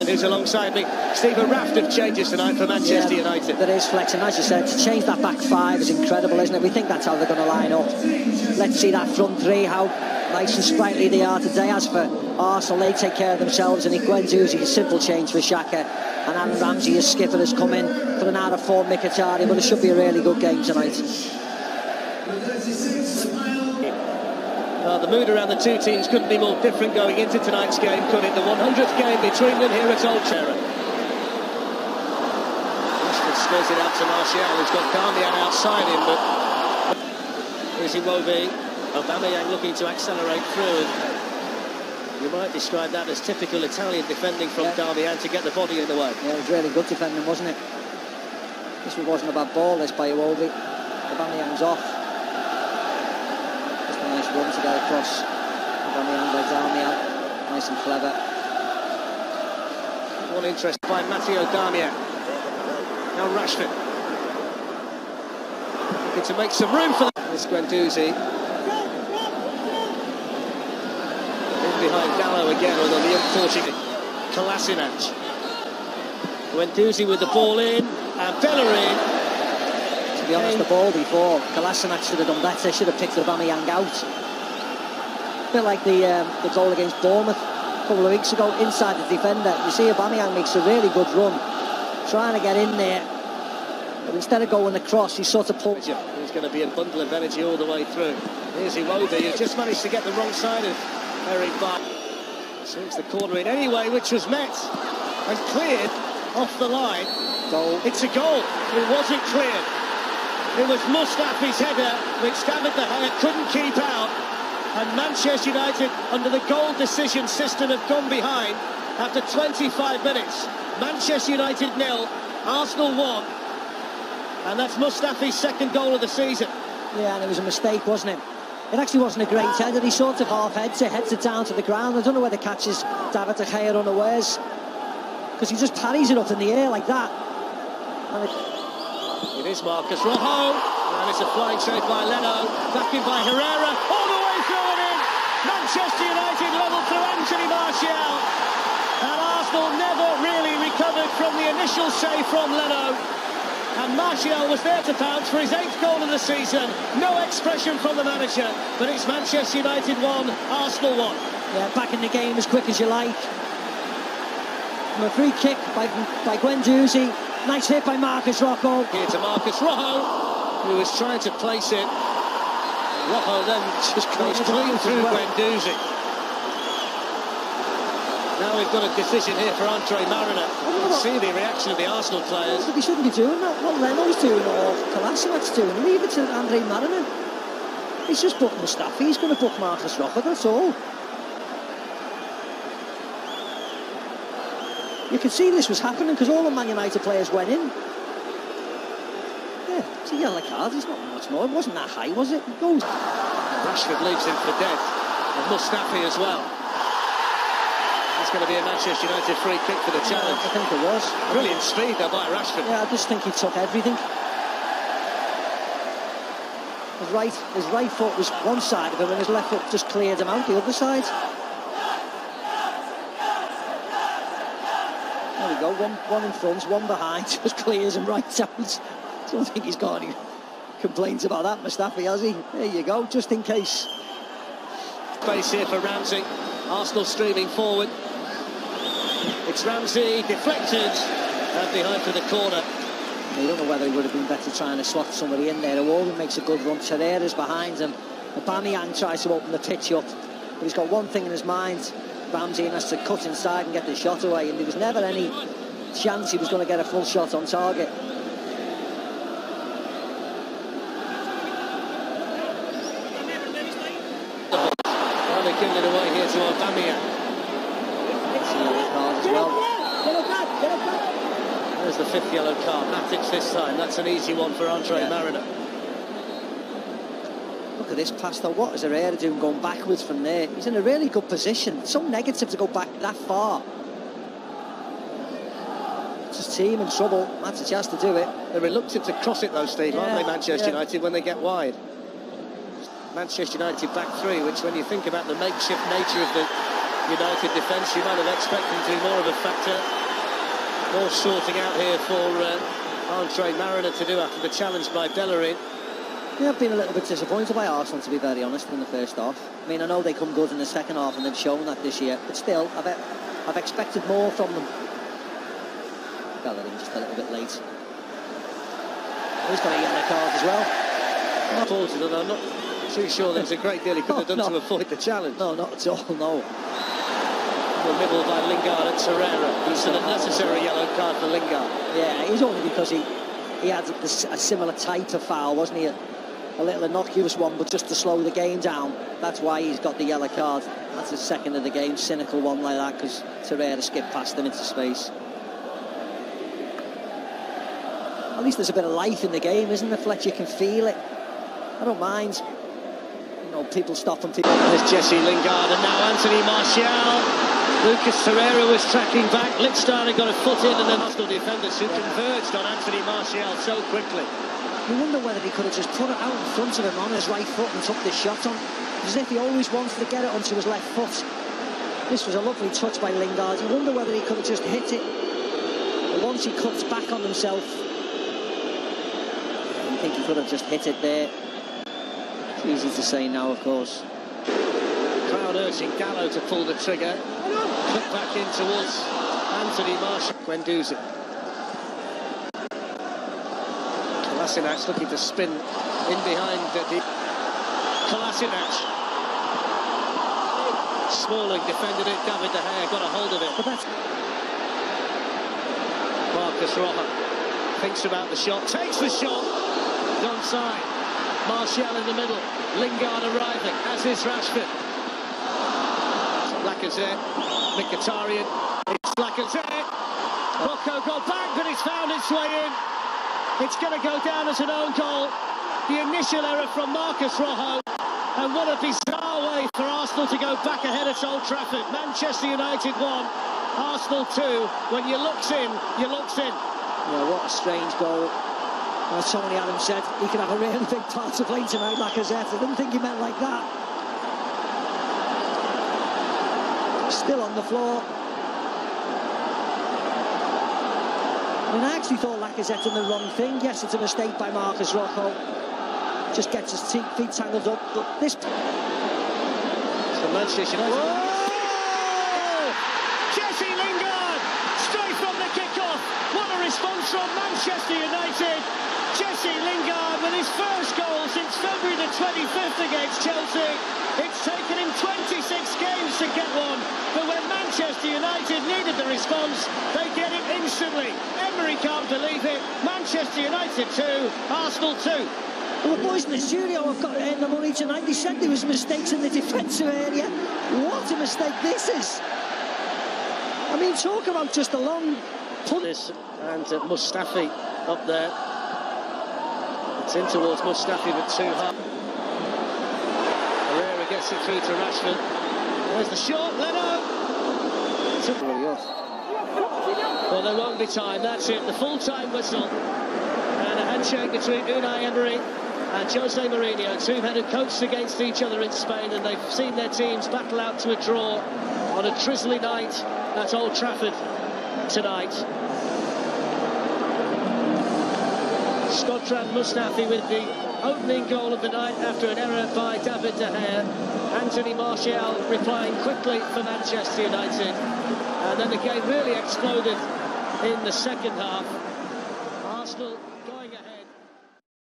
Who's alongside me? Steve, a raft of changes tonight for Manchester United. There is flex, and as you said, to change that back five is incredible, isn't it? We think that's how they're going to line up. Let's see that front three, how nice and sprightly they are today. As for Arsenal, they take care of themselves, and Guendouzi, a simple change for Xhaka, and Aaron Ramsey, as skipper, has come in for an out of form Mkhitaryan, but it should be a really good game tonight. The mood around the two teams couldn't be more different going into tonight's game, could it? The 100th game between them here at Old Trafford. Rashford spurs it out to Martial, who's got Darmian outside him, but here's Iwobi. Aubameyang looking to accelerate through, and you might describe that as typical Italian defending from Darmian to get the body in the way. Yeah, it was really good defending, wasn't it? This wasn't a bad ball, this by Iwobi. Aubameyang's off. Nice run to get across. Aubameyang by Darmian. Nice and clever. One interest by Matteo Darmian. Now Rashford. Looking to make some room for that. This Guendouzi. In behind Gallo again, although the unfortunate klasemen. Guendouzi with the ball in, and Bellerin. To be honest, the ball before, Klasemen should have done better, should have picked Aubameyang out. A bit like the goal against Bournemouth a couple of weeks ago, inside the defender. You see Aubameyang makes a really good run, trying to get in there, but instead of going across, he sort of pulls. There's going to be a bundle of energy all the way through. Here's Iwobi, who just managed to get the wrong side of Eric Bailly. Swings the corner in anyway, which was met and cleared off the line. Goal. It's a goal. It wasn't cleared. It was Mustafi's header, which David De Gea couldn't keep out. And Manchester United, under the goal decision system, have gone behind after 25 minutes. Manchester United 0, Arsenal 1. And that's Mustafi's second goal of the season. Yeah, and it was a mistake, wasn't it? It actually wasn't a great header. He sort of heads it down to the ground. I don't know whether catches David De Gea unawares, because he just parries it up in the air like that. And it is Marcus Rojo, and it's a flying save by Leno, back in by Herrera, all the way through and in. Manchester United level through Anthony Martial, and Arsenal never really recovered from the initial save from Leno, and Martial was there to pounce for his 8th goal of the season. No expression from the manager, but it's Manchester United 1, Arsenal 1. Yeah, back in the game as quick as you like. From a free kick by Guendouzi. Nice hit by Marcus Rojo. Here to Marcus Rojo, who was trying to place it. Rojo then just goes clean through Guendouzi. Now we've got a decision here for Andre Mariner. See the reaction of the Arsenal players. They shouldn't be doing that. What Leno's doing or Klasemen's doing. Leave it to Andre Mariner. He's just booked Mustafi. He's going to book Marcus Rojo, that's all. You could see this was happening because all the Man United players went in. Yeah, it's a yellow card. It's not much more. It wasn't that high, was it? It goes. Rashford leaves him for dead. And Mustafi as well. It's going to be a Manchester United free kick for the challenge. I think it was. Brilliant speed though by Rashford. Yeah, I just think he took everything. His right foot was one side of him and his left foot just cleared him out the other side. There we go, one in front, one behind, just clears him right out. I don't think he's got any complaints about that, Mustafi, has he? There you go, just in case. Space here for Ramsey. Arsenal streaming forward. It's Ramsey, deflected, and behind for the corner. You don't know whether he would have been better trying to slot somebody in there. Iwobi makes a good run, Herrera's behind him. Aubameyang tries to open the pitch up, but he's got one thing in his mind. Ramsey has to cut inside and get the shot away, and there was never any chance he was going to get a full shot on target. Well, they're giving it away here to Aubameyang. It's a yellow card as well. There's the 5th yellow card. Matic this time. That's an easy one for Andre Mariner. Look at this pass though. What is Herrera doing going backwards from there? He's in a really good position. It's so negative to go back that far. It's his team in trouble. Matic has to do it. They're reluctant to cross it though, Steve, aren't they, Manchester United, when they get wide? Manchester United back three, which when you think about the makeshift nature of the United defence. You might have expected to be more of a factor. More sorting out here for Andre Mariner to do after the challenge by Bellerin. Yeah, I've been a little bit disappointed by Arsenal, to be very honest, in the first half. I mean, I know they come good in the second half and they've shown that this year, but still, I've expected more from them. Bellerin just a little bit late. He's got a yellow card as well. Unfortunately, I'm not too sure there's a great deal he could have done to avoid the challenge. No, not at all, no. The middle by Lingard and Torreira. It's an unnecessary yellow card for Lingard. Yeah, it's only because he had a similar type of foul, wasn't he? A little innocuous one, but just to slow the game down. That's why he's got the yellow card. That's his second of the game, cynical one like that, because Torreira skipped past him into space. At least there's a bit of life in the game, isn't there, Fletcher? You can feel it. I don't mind. You know, people stopping people. There's Jesse Lingard and now Anthony Martial. Lucas Torreira was tracking back. Lichtsteiner got a foot in, and then Arsenal defenders who converged on Anthony Martial so quickly. You wonder whether he could have just put it out in front of him on his right foot and took the shot on, as if he always wanted to get it onto his left foot. This was a lovely touch by Lingard. You wonder whether he could have just hit it. But once he cuts back on himself, I think he could have just hit it there. It's easy to say now, of course. Crowd urging Gallo to pull the trigger. Cut back in towards Anthony Martial. Guendouzi. Kolasinac looking to spin in behind the Kolasinac. Smalling defended it. David De Gea got a hold of it. But that's Marcus Rojo thinks about the shot. Takes the shot. Onside. Martial in the middle. Lingard arriving, as is Rashford. Lacazette, Mkhitaryan, it's Lacazette. Rocco got back, but it's found its way in. It's going to go down as an own goal. The initial error from Marcus Rojo. And what a bizarre way for Arsenal to go back ahead at Old Trafford. Manchester United 1, Arsenal 2. When you looks in, you looks in. Yeah, what a strange goal. As Tony Adams said, he could have a really big part to play tonight, Lacazette. I didn't think he meant like that. Still on the floor. I mean, I actually thought Lacazette did the wrong thing. Yes, it's a mistake by Marcus Rojo. Just gets his feet tangled up, but this... So Manchester United... Whoa! Jesse Lingard! Straight from the kick-off! What a response from Manchester United! Jesse Lingard with his first goal since February the 25th against Chelsea. It's taken him 26 games to get one, but when Manchester United needed the response, they get it instantly. Emery can't believe it. Manchester United 2, Arsenal 2. Well, the boys in the studio have got to earn the money tonight. They said there was mistakes in the defensive area. What a mistake this is. I mean, talk about just a long punt. And Mustafi up there. It's in towards Mustafi, but too hard. Herrera gets it through to Rashford. There's the shot, Leno! Well, there won't be time, that's it. The full-time whistle. And a handshake between Unai Emery and Jose Mourinho, two men who coached against each other in Spain, and they've seen their teams battle out to a draw on a drizzly night at Old Trafford tonight. Shkodran Mustafi with the opening goal of the night after an error by David De Gea. Anthony Martial replying quickly for Manchester United. And then the game really exploded in the second half. Arsenal going ahead.